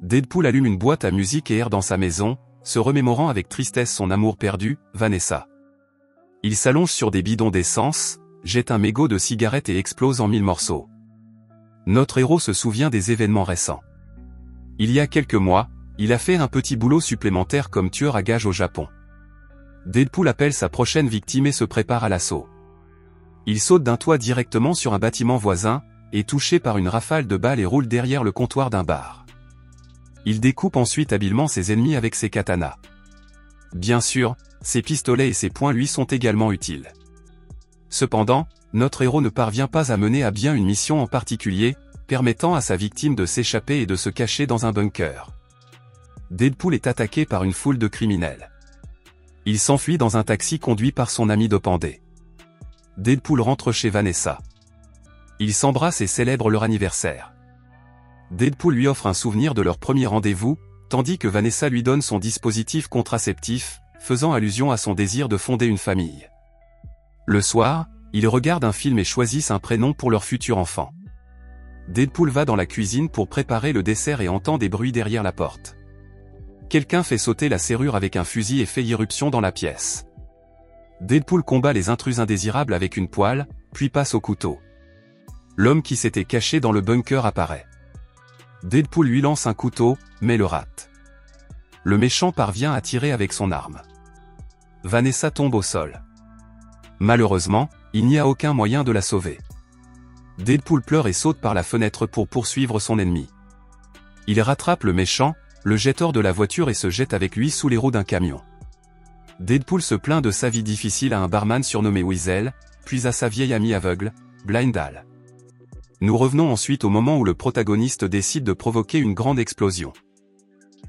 Deadpool allume une boîte à musique et erre dans sa maison, se remémorant avec tristesse son amour perdu, Vanessa. Il s'allonge sur des bidons d'essence, jette un mégot de cigarette et explose en 1000 morceaux. Notre héros se souvient des événements récents. Il y a quelques mois, il a fait un petit boulot supplémentaire comme tueur à gages au Japon. Deadpool appelle sa prochaine victime et se prépare à l'assaut. Il saute d'un toit directement sur un bâtiment voisin, est touché par une rafale de balles et roule derrière le comptoir d'un bar. Il découpe ensuite habilement ses ennemis avec ses katanas. Bien sûr, ses pistolets et ses poings lui sont également utiles. Cependant, notre héros ne parvient pas à mener à bien une mission en particulier, permettant à sa victime de s'échapper et de se cacher dans un bunker. Deadpool est attaqué par une foule de criminels. Il s'enfuit dans un taxi conduit par son ami Dopandé. Deadpool rentre chez Vanessa. Ils s'embrassent et célèbrent leur anniversaire. Deadpool lui offre un souvenir de leur premier rendez-vous, tandis que Vanessa lui donne son dispositif contraceptif, faisant allusion à son désir de fonder une famille. Le soir, ils regardent un film et choisissent un prénom pour leur futur enfant. Deadpool va dans la cuisine pour préparer le dessert et entend des bruits derrière la porte. Quelqu'un fait sauter la serrure avec un fusil et fait irruption dans la pièce. Deadpool combat les intrus indésirables avec une poêle, puis passe au couteau. L'homme qui s'était caché dans le bunker apparaît. Deadpool lui lance un couteau, mais le rate. Le méchant parvient à tirer avec son arme. Vanessa tombe au sol. Malheureusement, il n'y a aucun moyen de la sauver. Deadpool pleure et saute par la fenêtre pour poursuivre son ennemi. Il rattrape le méchant, le jette hors de la voiture et se jette avec lui sous les roues d'un camion. Deadpool se plaint de sa vie difficile à un barman surnommé Weasel, puis à sa vieille amie aveugle, Blind Al. Nous revenons ensuite au moment où le protagoniste décide de provoquer une grande explosion.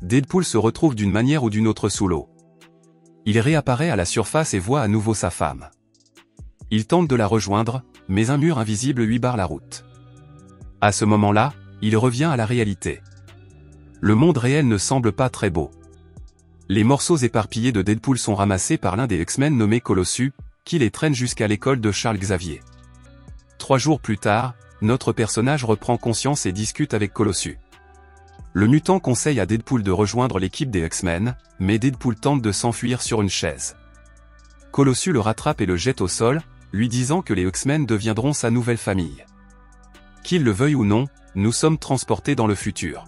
Deadpool se retrouve d'une manière ou d'une autre sous l'eau. Il réapparaît à la surface et voit à nouveau sa femme. Il tente de la rejoindre, mais un mur invisible lui barre la route. À ce moment-là, il revient à la réalité. Le monde réel ne semble pas très beau. Les morceaux éparpillés de Deadpool sont ramassés par l'un des X-Men nommé Colossus, qui les traîne jusqu'à l'école de Charles Xavier. 3 jours plus tard, notre personnage reprend conscience et discute avec Colossus. Le mutant conseille à Deadpool de rejoindre l'équipe des X-Men, mais Deadpool tente de s'enfuir sur une chaise. Colossus le rattrape et le jette au sol, lui disant que les X-Men deviendront sa nouvelle famille. Qu'il le veuille ou non, nous sommes transportés dans le futur.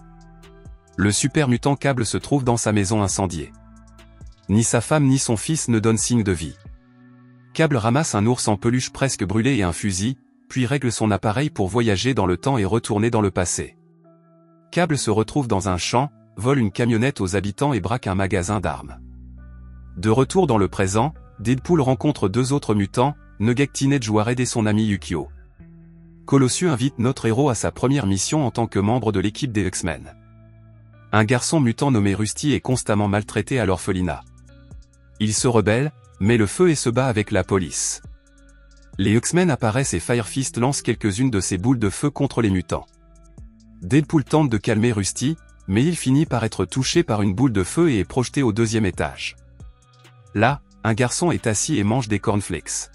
Le super mutant Cable se trouve dans sa maison incendiée. Ni sa femme ni son fils ne donnent signe de vie. Cable ramasse un ours en peluche presque brûlé et un fusil, puis règle son appareil pour voyager dans le temps et retourner dans le passé. Cable se retrouve dans un champ, vole une camionnette aux habitants et braque un magasin d'armes. De retour dans le présent, Deadpool rencontre 2 autres mutants, Nugget Teenage Warhead et son ami Yukio. Colossus invite notre héros à sa première mission en tant que membre de l'équipe des X-Men. Un garçon mutant nommé Rusty est constamment maltraité à l'orphelinat. Il se rebelle, met le feu et se bat avec la police. Les X-Men apparaissent et Firefist lance quelques-unes de ses boules de feu contre les mutants. Deadpool tente de calmer Rusty, mais il finit par être touché par une boule de feu et est projeté au 2e étage. Là, un garçon est assis et mange des cornflakes.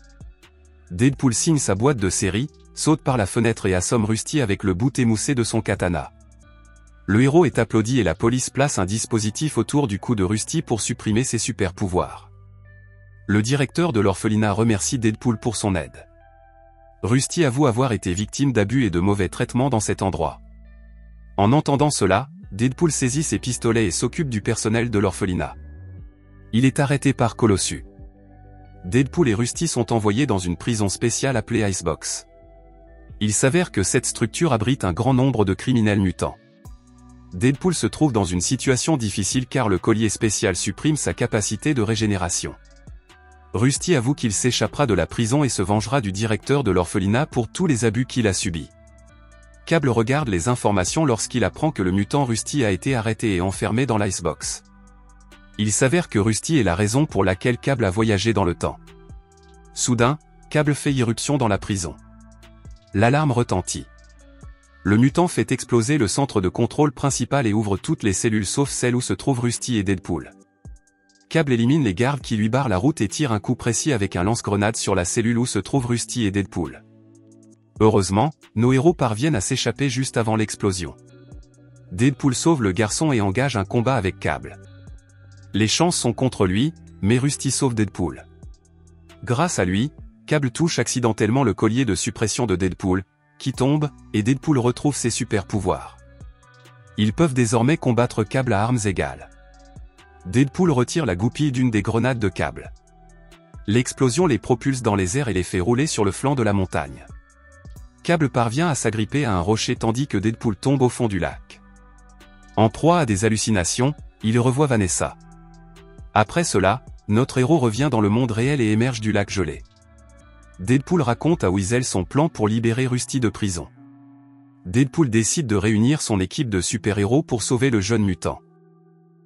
Deadpool signe sa boîte de série, saute par la fenêtre et assomme Rusty avec le bout émoussé de son katana. Le héros est applaudi et la police place un dispositif autour du cou de Rusty pour supprimer ses super pouvoirs. Le directeur de l'orphelinat remercie Deadpool pour son aide. Rusty avoue avoir été victime d'abus et de mauvais traitements dans cet endroit. En entendant cela, Deadpool saisit ses pistolets et s'occupe du personnel de l'orphelinat. Il est arrêté par Colossus. Deadpool et Rusty sont envoyés dans une prison spéciale appelée Icebox. Il s'avère que cette structure abrite un grand nombre de criminels mutants. Deadpool se trouve dans une situation difficile car le collier spécial supprime sa capacité de régénération. Rusty avoue qu'il s'échappera de la prison et se vengera du directeur de l'orphelinat pour tous les abus qu'il a subis. Cable regarde les informations lorsqu'il apprend que le mutant Rusty a été arrêté et enfermé dans l'Icebox. Il s'avère que Rusty est la raison pour laquelle Cable a voyagé dans le temps. Soudain, Cable fait irruption dans la prison. L'alarme retentit. Le mutant fait exploser le centre de contrôle principal et ouvre toutes les cellules sauf celle où se trouvent Rusty et Deadpool. Cable élimine les gardes qui lui barrent la route et tire un coup précis avec un lance-grenade sur la cellule où se trouvent Rusty et Deadpool. Heureusement, nos héros parviennent à s'échapper juste avant l'explosion. Deadpool sauve le garçon et engage un combat avec Cable. Les chances sont contre lui, mais Rusty sauve Deadpool. Grâce à lui, Cable touche accidentellement le collier de suppression de Deadpool, qui tombe, et Deadpool retrouve ses super pouvoirs. Ils peuvent désormais combattre Cable à armes égales. Deadpool retire la goupille d'une des grenades de Cable. L'explosion les propulse dans les airs et les fait rouler sur le flanc de la montagne. Cable parvient à s'agripper à un rocher tandis que Deadpool tombe au fond du lac. En proie à des hallucinations, il revoit Vanessa. Après cela, notre héros revient dans le monde réel et émerge du lac gelé. Deadpool raconte à Weasel son plan pour libérer Rusty de prison. Deadpool décide de réunir son équipe de super-héros pour sauver le jeune mutant.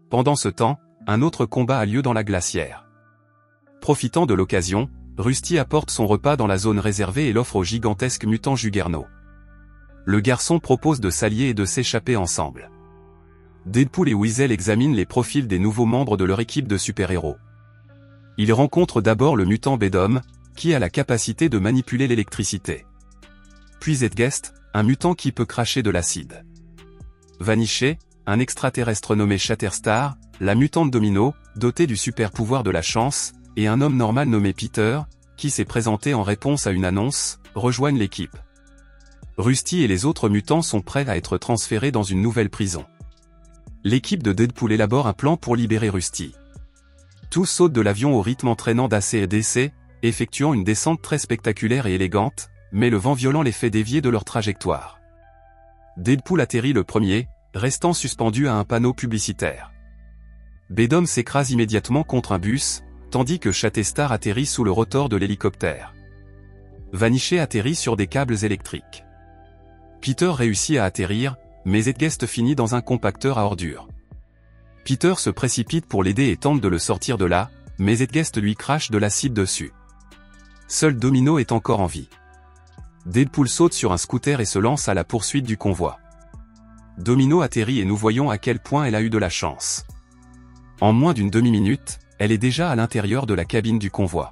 Pendant ce temps, un autre combat a lieu dans la glacière. Profitant de l'occasion, Rusty apporte son repas dans la zone réservée et l'offre au gigantesque mutant Juggernaut. Le garçon propose de s'allier et de s'échapper ensemble. Deadpool et Weasel examinent les profils des nouveaux membres de leur équipe de super-héros. Ils rencontrent d'abord le mutant Bedom, qui a la capacité de manipuler l'électricité. Puis Zedgest, un mutant qui peut cracher de l'acide. Vaniché, un extraterrestre nommé Shatterstar, la mutante Domino, dotée du super pouvoir de la chance, et un homme normal nommé Peter, qui s'est présenté en réponse à une annonce, rejoignent l'équipe. Rusty et les autres mutants sont prêts à être transférés dans une nouvelle prison. L'équipe de Deadpool élabore un plan pour libérer Rusty. Tous sautent de l'avion au rythme entraînant d'AC et DC, effectuant une descente très spectaculaire et élégante, mais le vent violent les fait dévier de leur trajectoire. Deadpool atterrit le premier, restant suspendu à un panneau publicitaire. Bedom s'écrase immédiatement contre un bus, tandis que Shatterstar atterrit sous le rotor de l'hélicoptère. Vaniché atterrit sur des câbles électriques. Peter réussit à atterrir, mais Zedgest finit dans un compacteur à ordures. Peter se précipite pour l'aider et tente de le sortir de là, mais Zedgest lui crache de l'acide dessus. Seul Domino est encore en vie. Deadpool saute sur un scooter et se lance à la poursuite du convoi. Domino atterrit et nous voyons à quel point elle a eu de la chance. En moins d'une demi-minute, elle est déjà à l'intérieur de la cabine du convoi.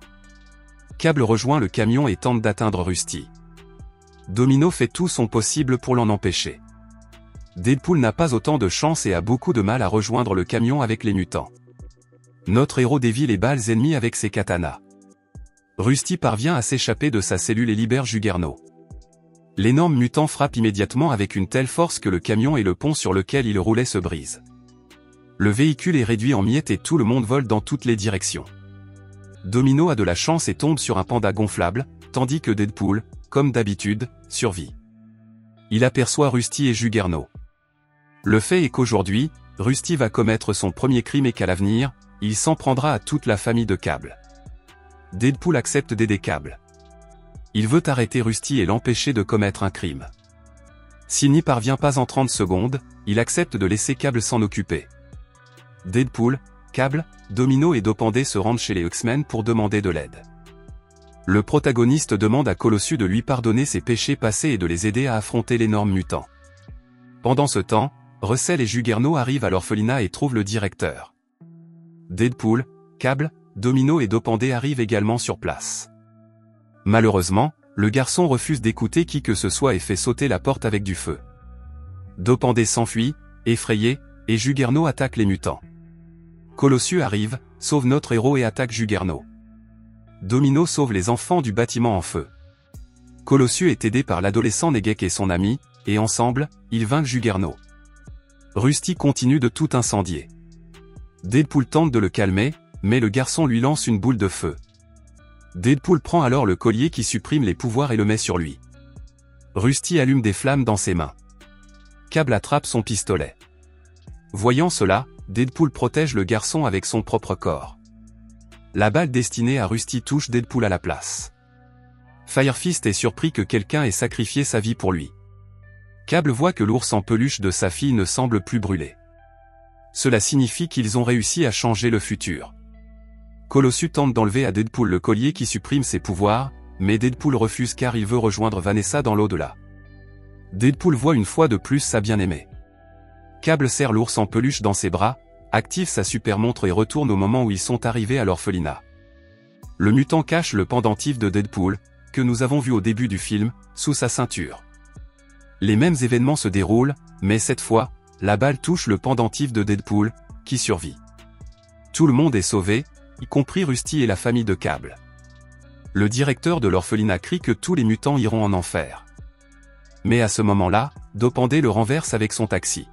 Cable rejoint le camion et tente d'atteindre Rusty. Domino fait tout son possible pour l'en empêcher. Deadpool n'a pas autant de chance et a beaucoup de mal à rejoindre le camion avec les mutants. Notre héros dévie les balles ennemies avec ses katanas. Rusty parvient à s'échapper de sa cellule et libère Juggernaut. L'énorme mutant frappe immédiatement avec une telle force que le camion et le pont sur lequel il roulait se brisent. Le véhicule est réduit en miettes et tout le monde vole dans toutes les directions. Domino a de la chance et tombe sur un panda gonflable, tandis que Deadpool, comme d'habitude, survit. Il aperçoit Rusty et Juggernaut. Le fait est qu'aujourd'hui, Rusty va commettre son premier crime et qu'à l'avenir, il s'en prendra à toute la famille de Cable. Deadpool accepte d'aider Cable. Il veut arrêter Rusty et l'empêcher de commettre un crime. S'il n'y parvient pas en 30 secondes, il accepte de laisser Cable s'en occuper. Deadpool, Cable, Domino et Dopandé se rendent chez les X-Men pour demander de l'aide. Le protagoniste demande à Colossus de lui pardonner ses péchés passés et de les aider à affronter l'énorme mutant. Pendant ce temps, Russell et Juggernaut arrivent à l'orphelinat et trouvent le directeur. Deadpool, Cable, Domino et Dopandé arrivent également sur place. Malheureusement, le garçon refuse d'écouter qui que ce soit et fait sauter la porte avec du feu. Dopandé s'enfuit, effrayé, et Juggernaut attaque les mutants. Colossus arrive, sauve notre héros et attaque Juggernaut. Domino sauve les enfants du bâtiment en feu. Colossus est aidé par l'adolescent Negek et son ami, et ensemble, ils vainquent Juggernaut. Rusty continue de tout incendier. Deadpool tente de le calmer, mais le garçon lui lance une boule de feu. Deadpool prend alors le collier qui supprime les pouvoirs et le met sur lui. Rusty allume des flammes dans ses mains. Cable attrape son pistolet. Voyant cela, Deadpool protège le garçon avec son propre corps. La balle destinée à Rusty touche Deadpool à la place. Firefist est surpris que quelqu'un ait sacrifié sa vie pour lui. Cable voit que l'ours en peluche de sa fille ne semble plus brûler. Cela signifie qu'ils ont réussi à changer le futur. Colossus tente d'enlever à Deadpool le collier qui supprime ses pouvoirs, mais Deadpool refuse car il veut rejoindre Vanessa dans l'au-delà. Deadpool voit une fois de plus sa bien-aimée. Cable serre l'ours en peluche dans ses bras, active sa super montre et retourne au moment où ils sont arrivés à l'orphelinat. Le mutant cache le pendentif de Deadpool, que nous avons vu au début du film, sous sa ceinture. Les mêmes événements se déroulent, mais cette fois, la balle touche le pendentif de Deadpool, qui survit. Tout le monde est sauvé, y compris Rusty et la famille de Cable. Le directeur de l'orphelinat crie que tous les mutants iront en enfer. Mais à ce moment-là, Dopendé le renverse avec son taxi.